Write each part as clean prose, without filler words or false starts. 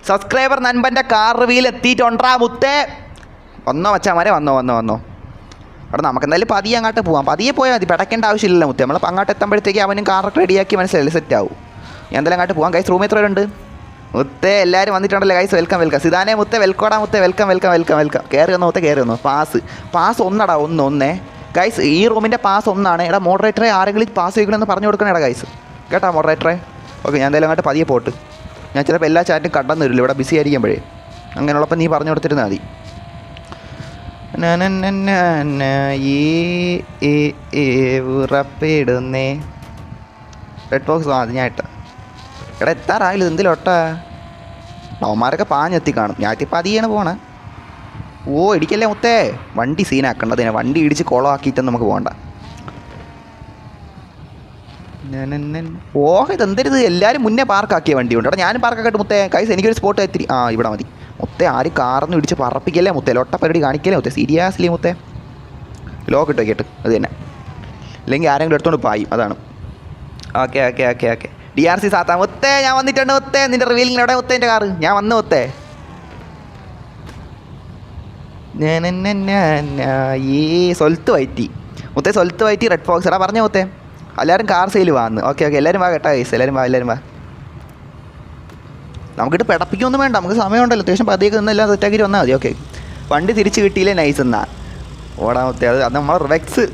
Subscriber നൻപൻ്റെ car reveal എത്തിയിട്ടുണ്ടാ മുത്തേ. വന്നോ മച്ചാമാരെ, വന്നോ വന്നോ വന്നോ. അവിടെ നമുക്ക് എന്തായാലും പതിയെ അങ്ങോട്ട് പോകാം. പതിയെ പോയാൽ മതി, പെടക്കേണ്ട ആവശ്യമില്ലല്ലോ മുത്തേ. നമ്മൾ അങ്ങോട്ട് എത്തുമ്പോഴത്തേക്ക് അവനും കാറൊക്കെ റെഡിയാക്കി മനസ്സിലായി സെറ്റാവും. ഞാൻ എന്തായാലും അങ്ങോട്ട് പോകാം. ഗൈസ് റൂമിൽ എത്ര പേരുണ്ട് മുത്തേ? എല്ലാവരും വന്നിട്ടുണ്ടല്ലോ ഗൈസ്. Welcome welcome. സിതാനെ മുത്തേ, വെൽക്കോടാ മുത്തേ. Welcome welcome welcome welcome. കയറി വന്നു മുത്തേ, കയറി വന്നു. പാസ് ഒന്നടാ, ഒന്നേ ഗൈസ്. ഈ റൂമിൻ്റെ പാസ് ഒന്നാണ്. എടാ മോഡറേറ്ററെ ആരെങ്കിലും പാസ് ചോദിക്കണമെന്ന് പറഞ്ഞു കൊടുക്കണേടാ ഗൈസ്. കേട്ടാ മോഡറേറ്ററെ? ഓക്കെ, ഞാൻ എന്തായാലും അങ്ങോട്ട് പതിയെ പോട്ട്. ഞാൻ ചിലപ്പോൾ എല്ലാ ചാറ്റും കടന്നു വരില്ല, ഇവിടെ ബിസി ആയിരിക്കുമ്പോഴേ. അങ്ങനെയുള്ളപ്പോൾ നീ പറഞ്ഞു കൊടുത്തിരുന്നാൽ മതി. ഉറപ്പിടുന്നേ റെഡ് ബോക്സ്. അത് ഞാൻ ഇട്ട. എടാ എത്താറായില്ല, എന്തിലോട്ടാ? അവന്മാരൊക്കെ പാഞ്ഞെത്തി കാണും. ഞാൻ പതിയാണ് പോണേ. ഓ ഇടിക്കല്ലേ മുത്തേ, വണ്ടി സീനാക്കേണ്ടതിനെ. വണ്ടി ഇടിച്ച് കുളമാക്കിയിട്ടൊന്നും നമുക്ക് പോകണ്ട. ഓഹ് ഇതെന്തരുത്, എല്ലാവരും മുന്നേ പാർക്കാക്കിയ വണ്ടിയുണ്ട്. എടാ ഞാനും പാർക്കാക്കട്ടെ മുത്തേ. കൈസ് എനിക്കൊരു സ്പോട്ട് എത്തിരി. ഇവിടെ മതി മുത്തേ. ആരും കാറൊന്നും ഇടിച്ച് പറപ്പിക്കല്ലേ മുത്തേ. ലൊട്ട പരിപാടി കാണിക്കല്ലേ മുത്തേ. സീരിയസ്ലി മുത്തേ. ലോക്ക് ഇട്ടോ കേട്ട് അത് തന്നെ, അല്ലെങ്കിൽ ആരെങ്കിലും എടുത്തോണ്ട് പായും. അതാണ്. Okay okay okay okay. DRC സാത്താ മുത്തേ, ഞാൻ വന്നിട്ടുണ്ട് മുത്തേ. നിൻ്റെ റിവീലിംഗ് എവിടെ മുത്തേ? എൻ്റെ കാറ് ഞാൻ വന്നു മുത്തേ. ഈ സ്വൽത്ത് വൈറ്റി മുത്തേ, സ്വൽത്ത് വൈറ്റി റെഡ് ഫോക്സ്. എടാ പറഞ്ഞ മുത്തേ, എല്ലാവരും കാർ സെയിൽ വാന്ന്. ഓക്കെ ഓക്കെ, എല്ലാവരും വാ കേട്ടോ ഗൈസ്. എല്ലാവരും വാ, എല്ലാവരും വാ. നമുക്കിട്ട് പിടപ്പിക്കൊന്നും വേണ്ട, നമുക്ക് സമയമുണ്ടല്ലോ. അത്യാവശ്യം പതിയൊക്കെ നിന്നെല്ലാം സെറ്റാക്കിയിട്ട് വന്നാൽ മതി. ഓക്കെ, വണ്ടി തിരിച്ച് കിട്ടിയില്ലേ നൈസ് എന്നാ. ഓടാ മുത്തേ. അത് നമ്മളെ റിവെക്സ്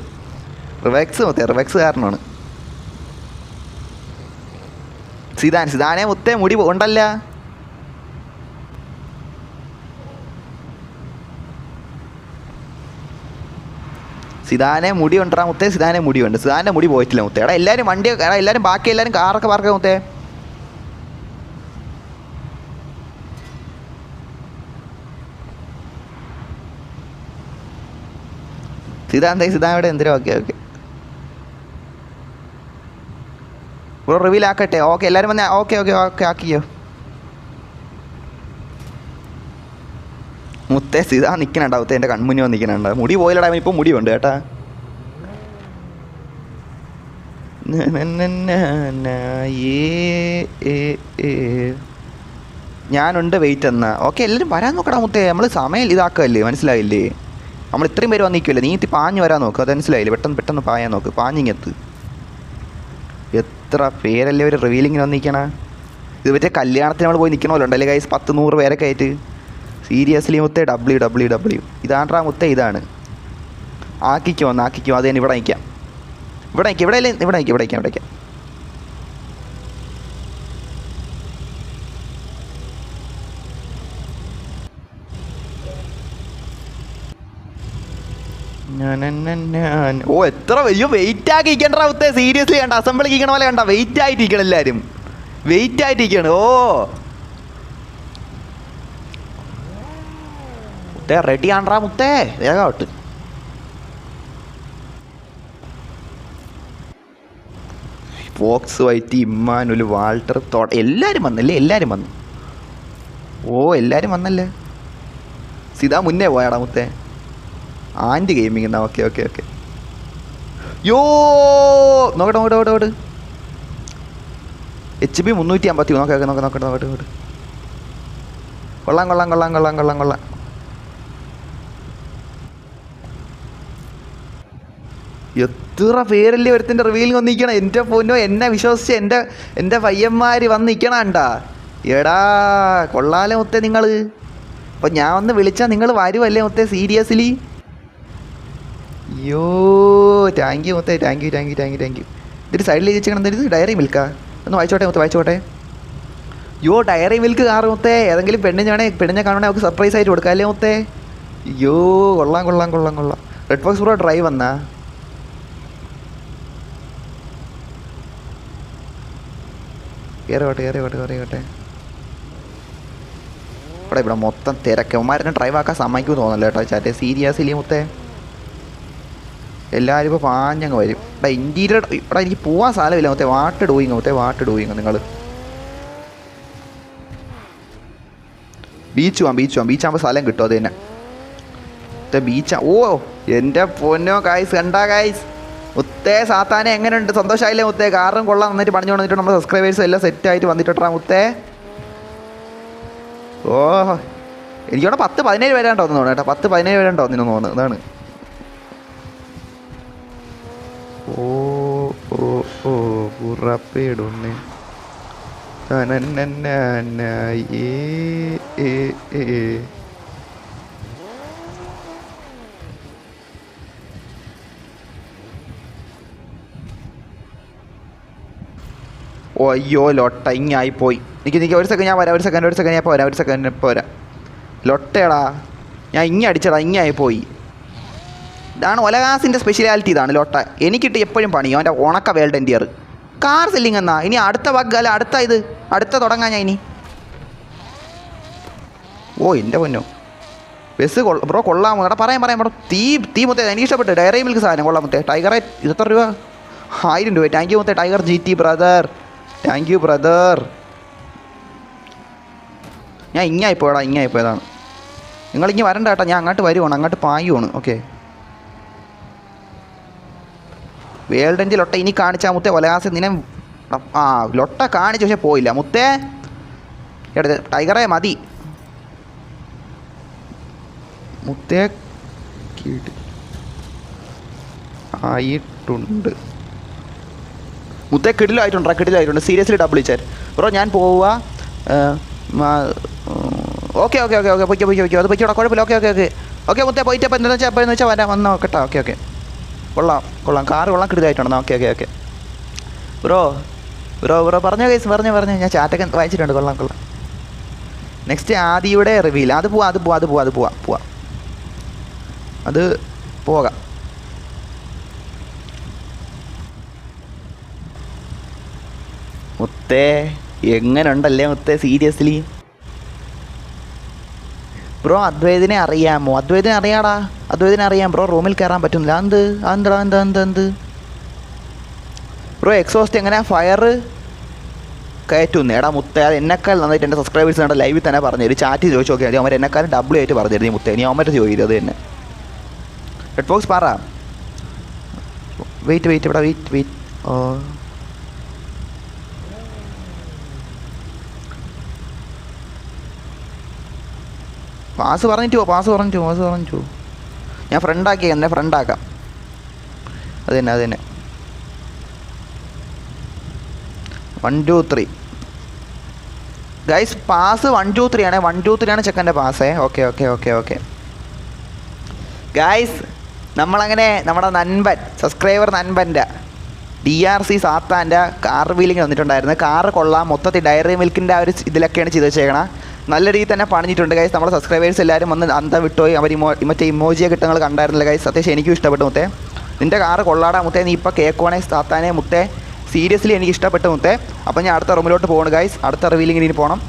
മുത്തേ, റിവെക്സ് കാരണമാണ്. സിതാനെ മുത്തേ, മുടി ഉണ്ടല്ല. സിതാനെ മുടി ഉണ്ടാ മുത്തേ. സിതാനെ മുടിയുണ്ട്. സിതാൻ്റെ മുടി പോയിട്ടില്ല മുത്തേ. എടാ എല്ലാവരും വണ്ടി, എടാ എല്ലാവരും ബാക്കി എല്ലാവരും കാറൊക്കെ പാർക്കാം മുത്തേ. സിതാൻ ഇവിടെ എന്തിനാ? ഓക്കെ ഓക്കെ ബ്രോ, റിവീൽ ആക്കട്ടെ. ഓക്കെ എല്ലാവരും വന്നേ. ഓക്കെ ഓക്കെ ഓക്കെ ആക്കിയോ മുത്തേ. സിതാ നിൽക്കണുണ്ടോ മുത്തേ? എൻ്റെ കൺമുന്നിൽ വന്ന് നിൽക്കണുണ്ടോ? മുടി പോയില്ലടാ, ഇപ്പോൾ മുടിയുണ്ട് കേട്ടാ. ഞാനുണ്ട്, വെയിറ്റ് എന്നാ. ഓക്കെ എല്ലാവരും വരാൻ നോക്കടാ മുത്തേ. നമ്മൾ സമയം ഇതാക്കല്ലേ, മനസ്സിലായില്ലേ? നമ്മൾ ഇത്രയും പേര് വന്നിരിക്കുമല്ലേ, നീ പാഞ്ഞ് വരാൻ നോക്ക്. അത് മനസ്സിലായില്ലേ? പെട്ടെന്ന് പായാൻ നോക്ക്. പാഞ്ഞിങ്ങെത്ത്. എത്ര പേരല്ലേ ഒരു റിവീലിങ്ങിന് വന്നിരിക്കണ. ഇത് പറ്റിയ കല്യാണത്തിന് നമ്മൾ പോയി നിൽക്കണമല്ലോ ഉണ്ടല്ലേ ഗൈസ്. 10-100 പേരൊക്കെ ആയിട്ട്. സീരിയസ്ലി മുത്തേ. WWW ഇതാണ്ടാ മുത്തേ. ഇതാണ്. ആക്കിക്കോ. അത് തന്നെ. ഇവിടെ നിൽക്കാം. ഇവിടെ നിൽക്കാം. ഓ എത്ര വലിയ വെയിറ്റ് ആക്കി ഇരിക്കണ്ടാ മുത്തേ. സീരിയസ്ലി കണ്ട, അസംബ്ലി ഇരിക്കണ പോലെ കണ്ട. വെയിറ്റ് ആയിട്ടിരിക്കണം എല്ലാവരും. വെയിറ്റ് ആയിട്ടിരിക്കണം. ഓ മുത്തേ റെഡി ആണ്ടാ മുത്തേ. വേഗമാവട്ട്. ഫോക്സ് വൈറ്റി, ഇമ്മാനുൽ, വാൾട്ടർ, എല്ലാവരും വന്നല്ലേ? എല്ലാവരും വന്നു. ഓ എല്ലാവരും വന്നല്ലേ. സിതാ മുന്നേ പോയാടാ മുത്തേ. ആൻറ്റി ഗെയിമിങ് എന്നാ. Okay okay okay. യോ നോക്കട്ടെ. HP 350. നോക്കട്ടെ. കൊള്ളാം. എത്ര പേരല്ലേ ഒരുത്തിൻ്റെ റിവീലിങ് വന്നിരിക്കണം. എൻ്റെ പൊന്നോ, എന്നെ വിശ്വസിച്ച് എൻ്റെ പയ്യന്മാർ വന്ന് നിൽക്കണണ്ടാ. എടാ കൊള്ളാലേ മുത്തേ നിങ്ങൾ. അപ്പം ഞാൻ വന്ന് വിളിച്ചാൽ നിങ്ങൾ വരുമല്ലേ മുത്തേ? സീരിയസ്ലി. അയ്യോ താങ്ക് യു മുത്തേ. Thank you. ഇതിൻ്റെ സൈഡിൽ വെച്ചിരിക്കണം. എന്തായാലും ഡയറി മിൽക്കാ. ഒന്ന് വായിച്ചോട്ടെ. യോ ഡയറി മിൽക്ക് കാറ് മുത്തേ. ഏതെങ്കിലും പെണ്ണിനെ കാണുവാണെങ്കിൽ അവർക്ക് സർപ്രൈസ് ആയിട്ട് കൊടുക്കാം അല്ലേ മുത്തേ? അയ്യോ കൊള്ളാം. റെഡ് ബോക്സ് ബ്രോ ഡ്രൈവ് വന്നാ. കയറിയോട്ടെ. ഇവിടെ മൊത്തം തിരക്കന്മാരെ ഡ്രൈവ് ആക്കാൻ സമ്മതിക്കുമെന്ന് തോന്നല്ലോ കേട്ടോ ചാറ്റേ. സീരിയസ്ലി മുത്തേ. എല്ലാവരും ഇപ്പോൾ പാഞ്ഞങ്ങ് വരും. ഇവിടെ ഇൻറ്റീരിയർ ഇവിടെ എനിക്ക് പോകാൻ സ്ഥലമില്ല മുത്തേ. വാട്ട് ഡൂയിങ് നിങ്ങൾ. ബീച്ചാകുമ്പോൾ സ്ഥലം കിട്ടും. അത് തന്നെ ബീച്ചാ. ഓ എൻ്റെ പൊന്നോ ഗായ്സ്, കണ്ടാ ഗായ്സ് മുത്തേ. സാത്താനെ എങ്ങനെയുണ്ട്? സന്തോഷമായില്ലേ മുത്തേ? കാരണം കൊള്ളാൻ നന്നായിട്ട് പണിഞ്ഞു വന്നിട്ട് നമ്മുടെ സബ്സ്ക്രൈബേഴ്സ് എല്ലാം സെറ്റായിട്ട് വന്നിട്ടാ മുത്തേ. ഓ എനിക്കവിടെ 10-17 വരാൻ തോന്നുന്നു കേട്ടോ. 10-17 വരാൻ തോന്നുന്നു. അതാണ്. ഓ ഓ ഓ ഉറപ്പിടുന്നേ ഓ അയ്യോ ലൊട്ട ഇങ്ങായിപ്പോയി. എനിക്ക് ഒരു സെക്കൻഡ് ഞാൻ വരാം. ഒരു സെക്കൻഡ് ഞാൻ പോരാ. ഒരു സെക്കൻഡ് പോരാ. ലൊട്ടേടാ ഞാൻ അടിച്ചടാ. ഇങ്ങായിപ്പോയി. ഇതാണ് ഒലകാസിൻ്റെ സ്പെഷ്യാലിറ്റി. ഇതാണ് ലൊട്ട. എനിക്കിട്ട് എപ്പോഴും പണി അവൻ്റെ ഉണക്ക വേൾഡ് എൻഡിയർ കാർ സെല്ലിങ് എന്നാ. ഇനി അടുത്ത വഗ് അല്ല അടുത്ത തുടങ്ങാൻ ഞാൻ ഇനി. ഓ എൻ്റെ പൊന്നോ ബസ് ബ്രോ കൊള്ളാമോ എടാ. പറയാം ബ്രോ. തീ മുത്തേ എനിക്ക് ഇഷ്ടപ്പെട്ടു. ഡയറി മിൽക്ക് സാധനം കൊള്ളാം മുത്തേ. ടൈഗറെ 20 രൂപ 1000 രൂപ. താങ്ക് യു മുത്തേ. Tiger GT brother. Thank you brother. ഞാൻ ഇങ്ങായിപ്പോയതാണ്. നിങ്ങളിങ്ങ് വരണ്ട കേട്ടോ. ഞാൻ അങ്ങോട്ട് വരുവാണ്. അങ്ങോട്ട് പായുവാണ്. ഓക്കെ വേൾഡൻ്റെ ലൊട്ട ഇനി കാണിച്ചാൽ മുത്തേ ഒലകാസ് നിന്നെ ലൊട്ട കാണിച്ചു. പക്ഷേ പോയില്ല മുത്തേ. എടുത്ത് ടൈഗറെ മതി മുത്തേ. ആയിട്ടുണ്ട് മുത്തേ. കിടിലായിട്ടുണ്ട്. സീരിയസ്ലി ഡബിൾ ചാർ ബ്രോ. ഞാൻ പോവുക. ഓക്കെ പൊയ്ക്കോ. അത് പൊയ്ക്കോടാ. കുഴപ്പമില്ല. ഓക്കെ മുത്തേ പോയിട്ട് അപ്പോൾ എന്താണെന്ന് വെച്ചാൽ വരാം. വന്നോ കേട്ടോ. ഓക്കെ കൊള്ളാം. കാറ് കൊള്ളാം. കിടിലായിട്ടുണ്ട്. ഓക്കെ ബ്രോ പറഞ്ഞോ കേസ് പറഞ്ഞോ. ഞാൻ ചാറ്റൊക്കെ വായിച്ചിട്ടുണ്ട്. കൊള്ളാം. നെക്സ്റ്റ് ആദിയുടെ റിവീൽ. അത് പോകാം. മുത്തേ എങ്ങനെ ഉണ്ടല്ലേ മുത്തേ സീരിയസ്ലി ബ്രോ. അദ്വൈതിനെ അറിയാമോ? അദ്വൈതിനെ അറിയാടാ. അദ്വൈതിനെ അറിയാം ബ്രോ. റൂമിൽ കയറാൻ പറ്റുന്നില്ല. എന്ത് ബ്രോ? എക്സോസ്റ്റ് എങ്ങനെ ഫയർ കയറ്റുന്നു? എടാ മുത്തേ അത് എന്നെക്കാൾ നന്നായിട്ട് എൻ്റെ സബ്സ്ക്രൈബേഴ്സ് കണ്ട ലൈവിൽ തന്നെ പറഞ്ഞു തരും. ചാറ്റ് ചോദിച്ചു നോക്കിയാൽ മതി. അവർ എന്നെക്കാളും ഡബിൾ ആയിട്ട് പറഞ്ഞു തരും മുത്തേ. നീ അവന്മാർ ചോദിക്കും അത് തന്നെ. റെഡ് ബോക്സ് പറ. വെയിറ്റ് ഇവിടെ വെയിറ്റ്. ഓ പാസ് പറഞ്ഞിട്ട് ഞാൻ ഫ്രണ്ടാക്കാം. അത് തന്നെ 1 2 3 ഗൈസ്. പാസ് 1 2 3 ആണ്. 1 2 3 ആണ് ചെക്കൻ്റെ പാസ്. Okay guys. നമ്മളങ്ങനെ നമ്മുടെ സബ്സ്ക്രൈബർ നൻപൻ്റെ DRC സാത്താൻ്റെ കാർ വീലിംഗ് വന്നിട്ടുണ്ടായിരുന്നു. കാറ് കൊള്ളാം. മൊത്തത്തിൽ ഡയറി മിൽക്കിൻ്റെ ഒരു ഇതിലൊക്കെയാണ് ചെയ്ത് വെച്ചേക്കണം. നല്ല രീതിയിൽ തന്നെ പണിഞ്ഞിട്ടുണ്ട് ഗൈസ്. നമ്മുടെ സബ്സ്ക്രൈബേഴ്സ് എല്ലാവരും വന്ന് അന്ത വിട്ടുപോയി. അവർ മറ്റേ ഇമോജിയെ കിട്ടുന്നത് കണ്ടായിരുന്നില്ല ഗൈസ്. അത്യാവശ്യം എനിക്കും ഇഷ്ടപ്പെട്ടു മുത്തേ. നിൻ്റെ കാറ് കൊള്ളാടാ മുത്തേ. നീ ഇപ്പോൾ കേൾക്കുവാണേ സാത്താനെ മുത്തേ. സീരിയസ്ലി എനിക്ക് ഇഷ്ടപ്പെട്ടു മുത്തേ. അപ്പോൾ ഞാൻ അടുത്ത റൂമിലോട്ട് പോകണം ഗൈസ്. അടുത്ത റിവീലിങ്ങിന് പോകണം.